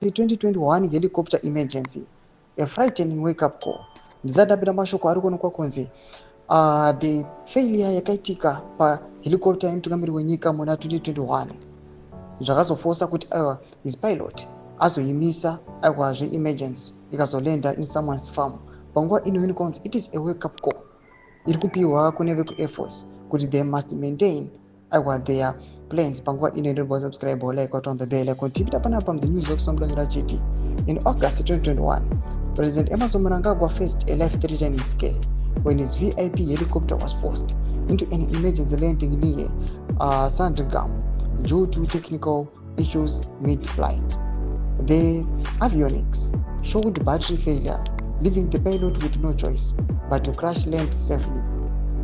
The 2021 helicopter emergency, a frightening wake-up call. Ndizadabira mashoko ari kuonekwa kunzi the failure yakaitika pahelicopter yemutungamiri wenyika muna 2021 zvakazofosa kuti his pilot azoimisa zveemergency ikazolenda in someone's farm. Panguva ino kunzi it is a wake-up call iri kupiwa kune veku-Air Force kuti they must maintain their planes. Panguva ino ndinoba subscribe like on the bell icon tipita panapa the news of Somdonjera chiti. In August 2021, President Emmerson Mnangagwa faced a life-threatening scare when his VIP helicopter was forced into an emergency landing near Sandringham due to technical issues mid-flight. The avionics showed battery failure, leaving the pilot with no choice but to crash land safely.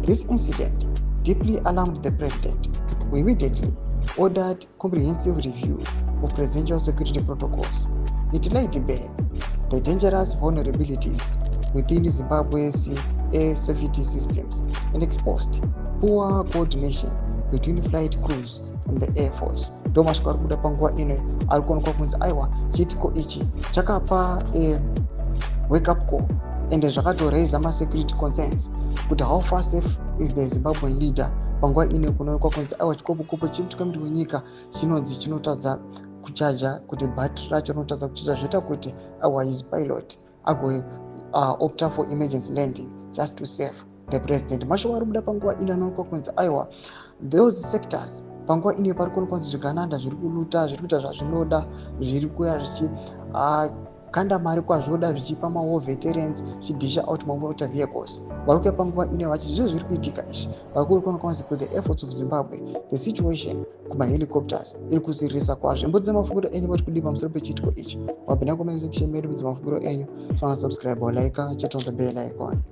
This incident deeply alarmed the president, who immediately ordered comprehensive review of presidential security protocols. It laid bare the dangerous vulnerabilities within Zimbabwe's air safety systems and exposed poor coordination between flight crews and the Air Force. Domashko arikuda panguva ino arikuonekwa kunzi aiwa chitiko ichi chakapa wake up call and zvakatoraise security concerns kuti how far safe is the Zimbabwean leader. Panguva ino kunoonekwa kunzi aiwa chikopo chemutungamiri wenyika chinonzi chinotadza kuchaja kuti battery racho rinotadza kuchaja zvoita kuti his pilot opta for emergency landing just to save the president. Mashoko ari kubuda panguva ino anoonekwa kunzi aiwa those sectors panguva ino pari kuonekwa kunzi zvigananda zviri kuluta zviri kuita zvazvinoda zviri kuya kanda mari kwazvoda zvichipa war veterans zvichidisha out motor vehicles. Vari kuya panguva ino vachiti zviro zviri kuitika izvi vari kuonekwa kunzi kuti the Air Force of Zimbabwe the situation kumahelicopters iri kusirisa kwazvo. Imbudze mafunguro enyu vari kudii pamusoro pechitiko ichi. Wapinda comment section medu budze mafunguro enyu. Subscribe or like, chat on the bell icon.